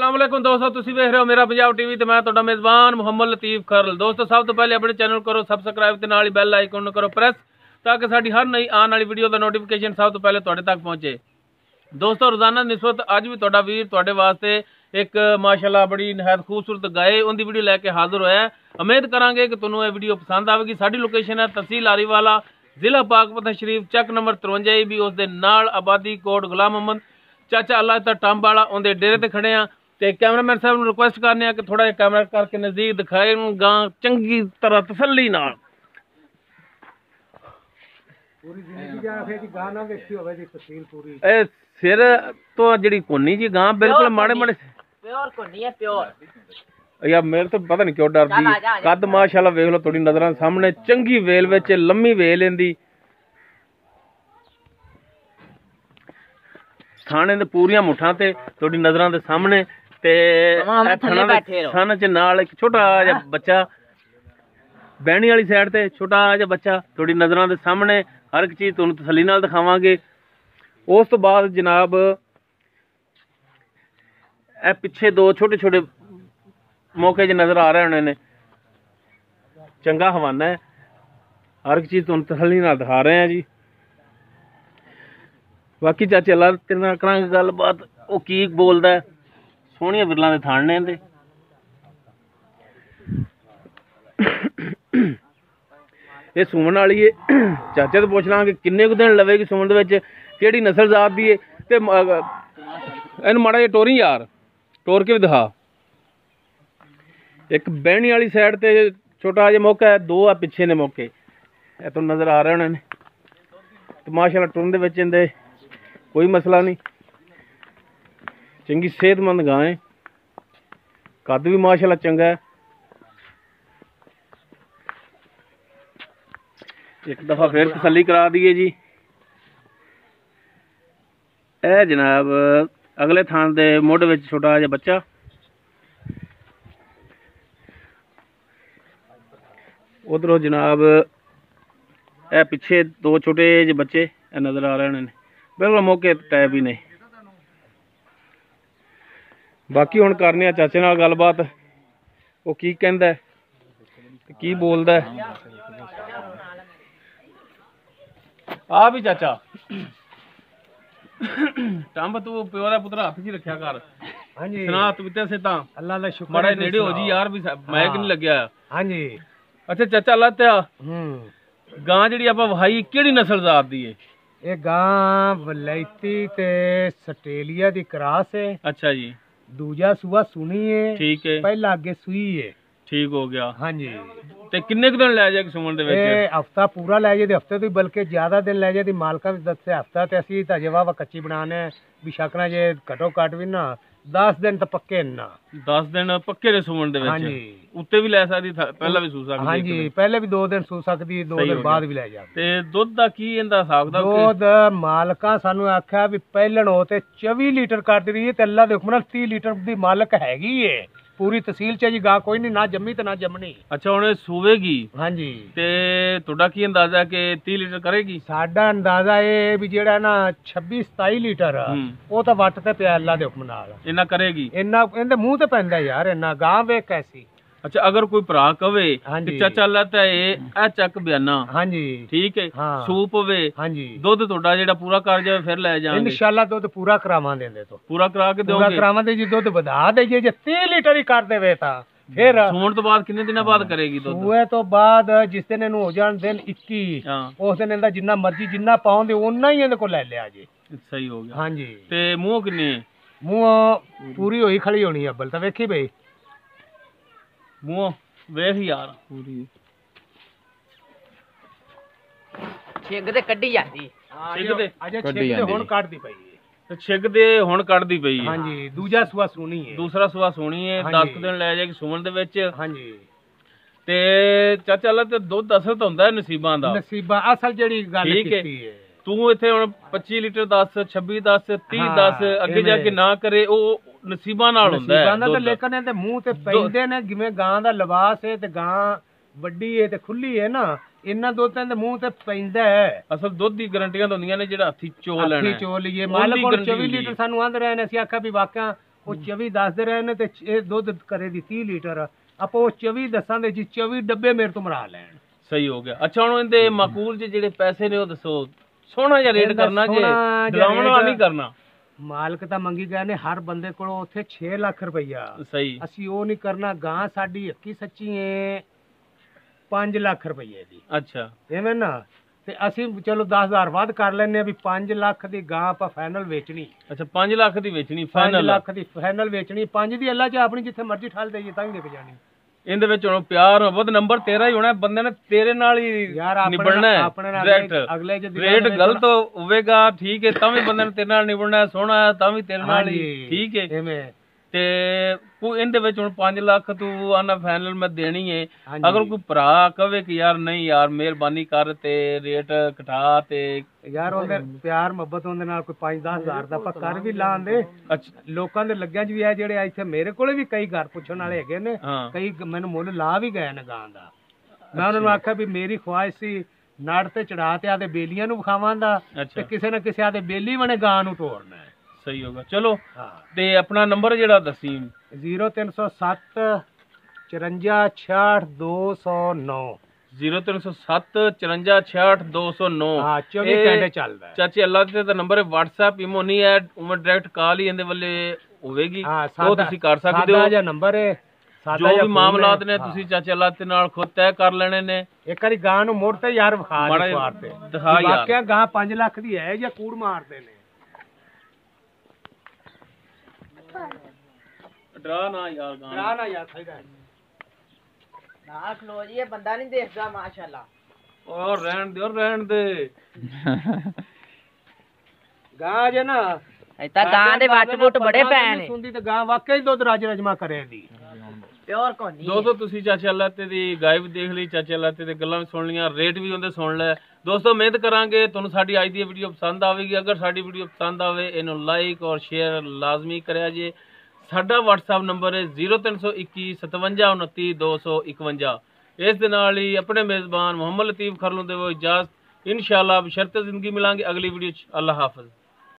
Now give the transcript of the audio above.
अस्सलामुअलैकुम दोस्तों, तुसी देख रहे हो मेरा पंजाब टीवी ते मैं तुहाडा मेज़बान मुहम्मद लतीफ खरल। दोस्तों सब तो पहले अपने चैनल करो सबसक्राइब ते नाल ही बैल आइकन करो प्रेस ताकि साडी हर नई आने वाली वीडियो का नोटिफिकेशन सब तो पहले तुहाडे तक पहुंचे। दोस्तों रोजाना निस्बत अज भी तुहाडा वीर तुहाडे वास्ते एक माशाल्लाह बड़ी नहायत खूबसूरत गाय उनकी वीडियो लैके हाजिर होया है। उम्मीद करांगे कि तुहानू ये वीडियो पसंद आवेगी। साडी लोकेशन है तहसील आरीवाला, जिला पाकपतन शरीफ, चक नंबर 53 भी उस दे नाल आबादी कोट गुलाम मोहम्मद चाचा अल्लाह दा टंब वाला उनके डेरे ते खड़े हैं। तो कैमरामैन साहब रिक्वेस्ट करने कि थोड़ा जिहा कैमरा करके नज़दीक दिखाए गां चंगी तरह तसल्ली नाल। सिर तो जी कोनी जी गां बिल्कुल माड़े माड़े प्योर कोनी है प्योर यार मेरे तो पता नहीं क्यों डरदी कद माशाल्लाह वेख लो थोड़ी नजरां सामने चंगी वेल विच लम्मी वेल इंदी थाने दे पूरियां मुठां ते थोड़ी नजरां दे सामने ते सन च नाल एक छोटा जिहा बच्चा बैणी वाली साइड ते छोटा जिहा बच्चा थोड़ी नजरां दे सामने हर एक चीज तुहानू तसल्ली नाल दिखावांगे। उस तो बाद जनाब ए पिछे दो छोटे छोटे मौके च नजर आ रहे होने ने, चंगा हवाना है, हर एक चीज तुहानू तसल्ली नाल दिखा रहे हैं जी। बाकी चाचे अल्लाह तेरे नाल करांगे गलबात, वो की बोलदा है, सोहणियां बिरलां दे थान ने इंदे। ये सुमन वाली है, चाचे तो पुछ लांगे किन्ने दिन लवेगी सुमन दे विच, केड़ी नस्ल जात दी है ते इहनूं माड़ा जिहा टोरी यार, टोर के भी दिखा। एक बैणी वाली साइड ते छोटा जिहा मौका है, दो आ पिछे ने मौके ए तो नजर आ रहे होने ने। ते माशाल्लाह टुरन दे विच इंदे कोई मसला नहीं, चंगी सेहतमंद गां है, कद भी माशाल्लाह चंगा है। एक दफा फिर तसल्ली करा दी है जी। ए जनाब अगले थान दे मुढ़ विच छोटा जिहा बच्चा, उधरों जनाब ए पिछे दो छोटे जे बच्चे नजर आ रहे हैं, बिल्कुल मौके टाइप ही नहीं। बाकी हुण करने चाचे नाल गलबात, वो की कहंदा है की बोलदा है। आ भी चाचा टंब तू प्यो दा पुत्तर हत्थ च रखिया कर। हां जी सुना तू ते से तां अल्लाह दा शुक्र बड़ा नेड़े हो जी यार, भी मैक नहीं लगया। हां जी अच्छा चाचा अल्लाह ते गां जेड़ी आपां वहाई केड़ी नस्ल जात दी है? ये गां वलैती ते सटेलिया दी क्रॉस है। अच्छा जी, दूजा सुआ सुनी है, ठीक है, पहला आगे सुई है, ठीक हो गया। हाँ जी ते किन्ने दिन लै जाएगी सुमन दे विच? हफ्ता पूरा लै जाए, हफ्ते तो बल्कि ज्यादा दिन लै जाए। मालका भी दस हफ्ता ते असी अजे वाह कच्ची बनाने भी शकना जे घटो घट भी ना 10 दिन तो पक्के ना 10 दिन पक्के ने सुमन दे विच। हाँ जी उत्ते भी लै सकदी, पहला भी सू सकदी। हाँ जी पहले भी 2 दिन सू सकदी, 2 दिन बाद भी लै जांदी। ते दुध दा की इंदा हिसाब दा? दुध मालका सानू आख्या भी पहलन हो ते 24 लीटर करदी रही है ते अल्लाह दे हुक्म नाल 30 लीटर दी मालक हैगी है। पूरी तहसील च जी गां कोई नहीं, ना जम्मी ते ना जमनी। अच्छा हुण सूवेगी? हाँ जी ते तुहाडा की अंदाजा कि 30 लीटर करेगी? साडा अंदाजा है भी जेड़ा ना 26-27 लीटर वो तो वट ते पिया अल्लाह दे हुक्म नाल। इन्ना करेगी? इन्ना इहदे मुंह ते पैंदा यार, इन्ना गां वे कैसी। अच्छा अगर कोई भरा कवे कि चाचा लता ए चक बयाना, हाँ जी ठीक है, हाँ। सूप होवे, हाँ जी दुध तुहाडा जेड़ा पूरा कर जावे फिर ले जाएंगे इंशाल्लाह। दुध पूरा करावांगे दे तो पूरा करा के दोगे? पूरा करावांगे जी। दुध वधा देइए जे 30 लीटर ही कर देवे ता फिर सूण तो बाद कितने दिन बाद करेगी दुध? सूए तो बाद जिस दिन इहनू हो जाण दिन 21 उस दिन इहदा जिन्ना मर्जी जिन्ना पाउंदे उन्ना ही इहदे को ले लिया जी। सही हो गया। हाँ जी ते मुंह किन्नी है? मुंह पूरी होई खड़ी होनी है अब्बल तो वेखी बई मुंह वेख यार पूरी छिग ते कड्डी जांदी। छिग ते अजे छिग ते हुण कड्डदी पई है, ते छिग ते हुण कड्डदी पई है। हां जी दूजा सुआ सोनी है, दूसरा सुआ सोनी है। 10 दिन ले जाएगी सुमन दे विच। हां जी ते चाचा ला ते दुध असल तो हुंदा है नसीबां दा, नसीबां असल जेड़ी गल कीती है। तू इत्थे हुण 25 लीटर 10 26 10 30 10 अगे जाके ना करे ओ नसीबां नाल हुंदा है। नसीबां दा लेकिन इहदे मूंह ते पैंदे ने जिवें गां दा लिबास है ते गां वड्डी है ते खुली है ना, इन्ना दुध ते मूंह ते पैंदा है। असल दुध दी गारंटियां होंदियां ने जेड़ा हत्थी चो लेना, हत्थी चो लईए। मालक 24 लीटर सानू आंदे रहे ने, असीं आख्या भी वाकई ਉਹ 24 ਦੱਸਦੇ ਰਹੇ ਨੇ ਤੇ ਇਹ ਦੁੱਧ ਕਰੇ ਦੀ 30 ਲੀਟਰ ਆਪਾਂ ਉਹ 24 ਦੱਸਾਂ ਦੇ ਜੀ 24 ਡੱਬੇ ਮੇਰੇ ਤੋਂ ਮਰਾ ਲੈਣ। ਸਹੀ ਹੋ ਗਿਆ। ਅੱਛਾ ਹੁਣ ਇਹਦੇ ਮਾਕੂਲ ਜਿਹੜੇ ਪੈਸੇ ਨੇ ਉਹ ਦੱਸੋ, ਸੋਹਣਾ ਜਿਹਾ ਰੇਟ ਕਰਨਾ ਜੇ, ਡਰਾਉਣ ਵਾਲਾ ਨਹੀਂ ਕਰਨਾ। ਮਾਲਕ ਤਾਂ ਮੰਗੀ ਗਏ ਨੇ ਹਰ ਬੰਦੇ ਕੋਲੋਂ ਉੱਥੇ 6 ਲੱਖ ਰੁਪਈਆ। ਸਹੀ, ਅਸੀਂ ਉਹ ਨਹੀਂ ਕਰਨਾ। ਗਾਂ ਸਾਡੀ ਹੱਕੀ ਸੱਚੀ ਏ 5 ਲੱਖ ਰੁਪਈਏ ਦੀ। ਅੱਛਾ ਐਵੇਂ ਨਾ ਤੇ ਅਸੀਂ ਚਲੋ 10,000 ਵੱਧ ਕਰ ਲੈਨੇ ਆ ਵੀ 5 ਲੱਖ ਦੀ ਗਾਂ ਆਪਾਂ ਫਾਈਨਲ ਵੇਚਣੀ। ਅੱਛਾ 5 ਲੱਖ ਦੀ ਵੇਚਣੀ 5 ਫਾਈਨਲ? ਲੱਖ ਦੀ ਫਾਈਨਲ ਵੇਚਣੀ, 5 ਦੀ ਅੱਲਾ ਚ ਆਪਣੀ ਜਿੱਥੇ ਮਰਜ਼ੀ ਠਾਲ ਦੇਈਏ ਤਾਂ ਵੀ ਵਿਕ ਜਾਣੀ। ਇਹਦੇ ਵਿੱਚ ਹੁਣ ਪਿਆਰ ਮੁਹੱਬਤ ਨੰਬਰ ਤੇਰਾ ਹੀ ਹੋਣਾ, ਬੰਦੇ ਨੇ ਤੇਰੇ ਨਾਲ ਹੀ ਨਿਬੜਨਾ ਹੈ ਡਾਇਰੈਕਟ। ਅਗਲੇ ਰੇਟ ਗਲਤ ਹੋਵੇਗਾ ਠੀਕ ਹੈ ਤਾਂ ਵੀ ਬੰਦੇ ਨੇ ਤੇਰੇ ਨਾਲ ਨਿਬੜਨਾ ਹੈ, ਸੋਹਣਾ ਹੈ ਤਾਂ ਵੀ ਤੇਰੇ ਨਾਲ ਹੀ ਠੀਕ ਹੈ। ਐਵੇਂ ਤੇ ਇਹਦੇ ਵਿੱਚ ਹੁਣ 5 ਲੱਖ ਤੂੰ ਆਨਾ ਫਾਈਨਲ ਮੈਂ ਦੇਣੀ ਹੈ। ਅਗਰ ਕੋਈ ਭਰਾ ਕਵੇ ਕਿ ਯਾਰ ਨਹੀਂ ਯਾਰ ਮਿਹਰਬਾਨੀ ਕਰ ਤੇ ਰੇਟ ਘਟਾ ਤੇ ਯਾਰ ਉਹਦੇ ਪਿਆਰ ਮੁਹੱਬਤ ਉਹਦੇ ਨਾਲ ਕੋਈ 5-10 ਹਜ਼ਾਰ ਦਾ ਆਪਾਂ ਕਰ ਵੀ ਲਾਂਦੇ। ਅੱਛਾ ਲੋਕਾਂ ਦੇ ਲੱਗਿਆਂ 'ਚ ਵੀ ਆ ਜਿਹੜੇ ਇੱਥੇ ਮੇਰੇ ਕੋਲੇ ਵੀ ਕਈ ਘਰ ਪੁੱਛਣ ਵਾਲੇ ਹੈਗੇ ਨੇ, ਕਈ ਮੈਨੂੰ ਮੁੱਲ ਲਾ ਵੀ ਗਏ ਨੇ ਗਾਂ ਦਾ। ਮੈਂ ਉਹਨਾਂ ਨੂੰ ਆਖਿਆ ਵੀ ਮੇਰੀ ਖੁਆਇਸ਼ ਸੀ ਨੜ ਤੇ ਚੜਾ ਤੇ ਆਦੇ ਬੇਲੀਆਂ ਨੂੰ ਵਿਖਾਵਾਂ ਦਾ ਤੇ ਕਿਸੇ ਨਾ ਕਿਸੇ ਆਦੇ ਬੇਲੀ ਬਣੇ ਗਾਂ ਨੂੰ ਤੋੜਨਾ। ਸਹੀ ਹੋਗਾ। ਚਲੋ ਤੇ ਆਪਣਾ ਨੰਬਰ ਜਿਹੜਾ ਦੱਸੀ 0307 54 66 209 0307 54 66 209। ਹਾਂ 24 ਘੰਟੇ ਚੱਲਦਾ ਹੈ ਚਾਚੇ ਅੱਲਾ ਤੇ ਦਾ ਨੰਬਰ ਹੈ, WhatsApp ਇਮੋ ਨਹੀਂ ਹੈ, ਉਮਰ ਡਾਇਰੈਕਟ ਕਾਲ ਹੀ ਇਹਦੇ ਵੱਲੇ ਹੋਵੇਗੀ, ਉਹ ਤੁਸੀਂ ਕਰ ਸਕਦੇ ਹੋ। ਸਾਡਾ ਨੰਬਰ ਹੈ, ਜੋ ਵੀ ਮਾਮਲਾਤ ਨੇ ਤੁਸੀਂ ਚਾਚੇ ਅੱਲਾ ਤੇ ਨਾਲ ਖੁਦ ਤੈਅ ਕਰ ਲੈਣੇ ਨੇ। ਇੱਕ ਵਾਰੀ ਗਾਂ ਨੂੰ ਮੁੜ ਤੇ ਯਾਰ ਵਿਖਾ ਦੇ ਸਵਾਰ ਤੇ ਦਿਖਾ ਯਾਰ ਵਾਕਿਆ ਗਾਂ 5 ਲੱਖ ਦੀ ਹੈ ਜਾਂ ਕੂੜ ਮਾਰਦੇ ਨੇ। ਡਰਾ ਨਾ ਯਾਰ ਗਾਂ, ਡਰਾ ਨਾ ਯਾਰ ਸਹੀ ਗੱਲ ਨਾ ਖਲੋ ਜੀ, ਇਹ ਬੰਦਾ ਨਹੀਂ ਦੇਖਦਾ ਮਾਸ਼ਾਅੱਲਾ। ਔਰ ਰਹਿਣ ਦੇ, ਔਰ ਰਹਿਣ ਦੇ ਗਾਂ ਜੇ ਨਾ ਇਹ ਤਾਂ ਗਾਂ ਦੇ ਵੱਟ ਬੁੱਟ ਬੜੇ ਪੈ ਨੇ। ਸੁਣਦੀ ਤੇ ਗਾਂ ਵਾਕਿਆ ਹੀ ਦੁੱਧ ਰਾਜ ਰਜਮਾ ਕਰੇ ਦੀ ਪਿਓਰ ਕੋਨੀ। ਦੋਸਤੋ ਤੁਸੀਂ ਚਾਚੇ ਅੱਲਾ ਤੇ ਦੀ ਗਾਇਬ ਦੇਖ ਲਈ, ਚਾਚੇ ਅੱਲਾ ਤੇ ਗੱਲਾਂ ਵੀ ਸੁਣ ਲੀਆਂ, ਰੇਟ ਵੀ ਉਹਦੇ ਸੁਣ ਲੈ। ਦੋਸਤੋ ਮਿਹਨਤ ਕਰਾਂਗੇ, ਤੁਹਾਨੂੰ ਸਾਡੀ ਅੱਜ ਦੀ ਵੀਡੀਓ ਪਸੰਦ ਆਵੇਗੀ। ਅਗਰ ਸਾਡੀ ਵੀਡੀਓ ਪਸੰਦ ਆਵੇ ਇਹਨੂੰ ਲਾਈਕ ਔਰ ਸ਼ੇਅਰ ਲਾਜ਼ਮੀ ਕਰਿਆ ਜੇ। ਸਾਡਾ WhatsApp ਨੰਬਰ ਹੈ 0321 57 29 251। ਇਸ ਦੇ ਨਾਲ ਹੀ ਆਪਣੇ ਮੇਜ਼ਬਾਨ ਮੁਹੰਮਦ ਲਤੀਫ ਖਰਲੂ ਦੇ ਇਜਾਜ਼ਤ, ਇਨਸ਼ਾਅੱਲਾ ਬਸ਼ਰਤੇ ਜ਼ਿੰਦਗੀ ਮਿਲਾਂਗੇ ਅਗਲੀ ਵੀਡੀਓ 'ਚ। ਅੱਲਾ ਹਾਫਿਜ਼।